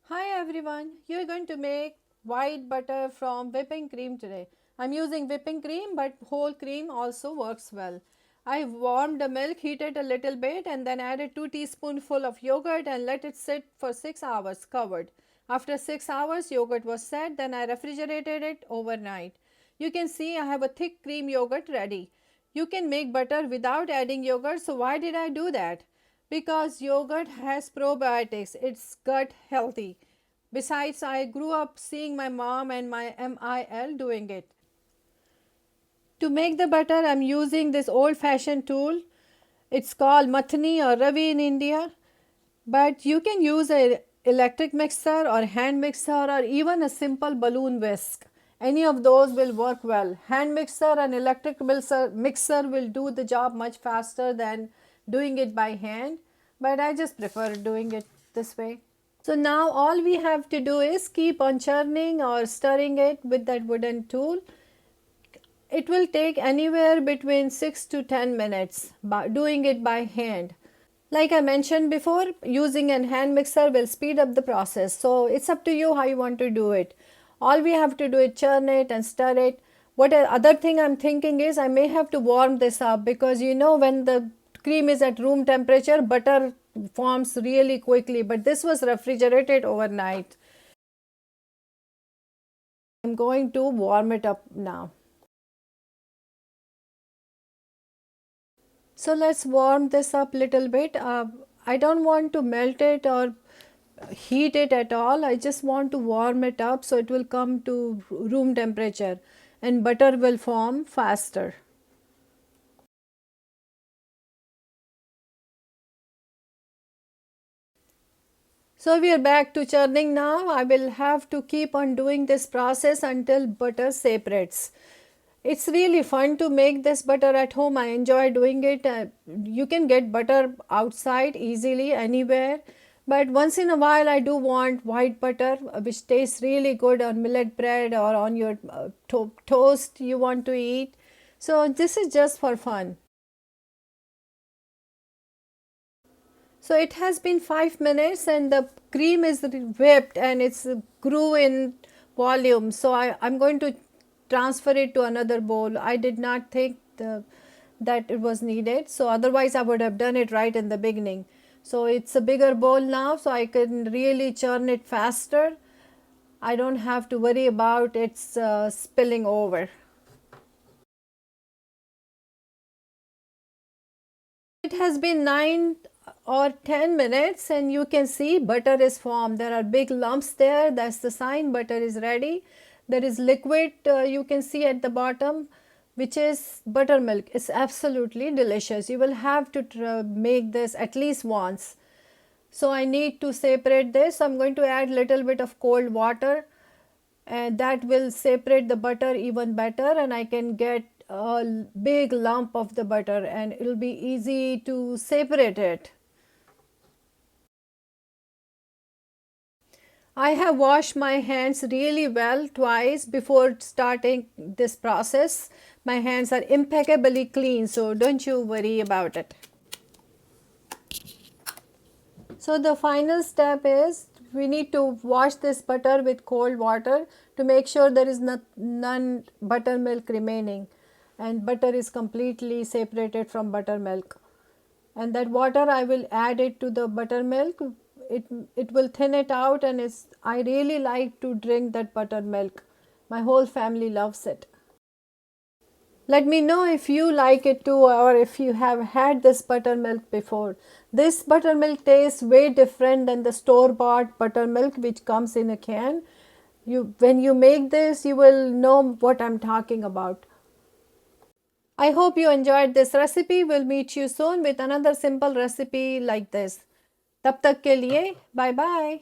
Hi everyone, you're going to make white butter from whipping cream today. I'm using whipping cream but whole cream also works well. I warmed the milk, heated a little bit and then added 2 teaspoonful of yogurt and let it sit for 6 hours covered. After 6 hours yogurt was set, then I refrigerated it overnight. You can see I have a thick cream yogurt ready. You can make butter without adding yogurt, so why did I do that? Because yogurt has probiotics, it's gut healthy. Besides, I grew up seeing my mom and my MIL doing it. To make the butter, I'm using this old fashioned tool. It's called Mathani or Ravi in India. But you can use an electric mixer or hand mixer or even a simple balloon whisk. Any of those will work well. Hand mixer and electric mixer will do the job much faster than doing it by hand. But I just prefer doing it this way. So now all we have to do is keep on churning or stirring it with that wooden tool. It will take anywhere between 6 to 10 minutes by doing it by hand. Like I mentioned before, using a hand mixer will speed up the process. So it's up to you how you want to do it. All we have to do is churn it and stir it. What other thing I'm thinking is I may have to warm this up because when the cream is at room temperature, butter forms really quickly. But this was refrigerated overnight. I'm going to warm it up now. So let's warm this up little bit. I don't want to melt it or heat it at all. I just want to warm it up so it will come to room temperature and butter will form faster. So we are back to churning now. I will have to keep on doing this process until butter separates. It's really fun to make this butter at home. I enjoy doing it. You can get butter outside easily anywhere. But once in a while, I do want white butter, which tastes really good on millet bread or on your toast you want to eat. So this is just for fun. So it has been 5 minutes and the cream is whipped and it's grew in volume. So I'm going to transfer it to another bowl. I did not think that it was needed. So otherwise I would have done it right in the beginning. So it's a bigger bowl now, so I can really churn it faster. I don't have to worry about its spilling over. It has been 9 or 10 minutes and you can see butter is formed. There are big lumps there. That's the sign butter is ready. There is liquid you can see at the bottom, which is buttermilk. It's absolutely delicious. You will have to make this at least once. So I need to separate this. I'm going to add little bit of cold water and that will separate the butter even better and I can get a big lump of the butter and it will be easy to separate it. I have washed my hands really well twice before starting this process. My hands are impeccably clean, so don't you worry about it. So the final step is we need to wash this butter with cold water to make sure there is none buttermilk remaining and butter is completely separated from buttermilk. And that water I will add it to the buttermilk. It will thin it out and I really like to drink that buttermilk. My whole family loves it. Let me know if you like it too or if you have had this buttermilk before. This buttermilk tastes way different than the store-bought buttermilk which comes in a can. When you make this, you will know what I'm talking about. I hope you enjoyed this recipe. We'll meet you soon with another simple recipe like this. तब तक के लिए bye bye.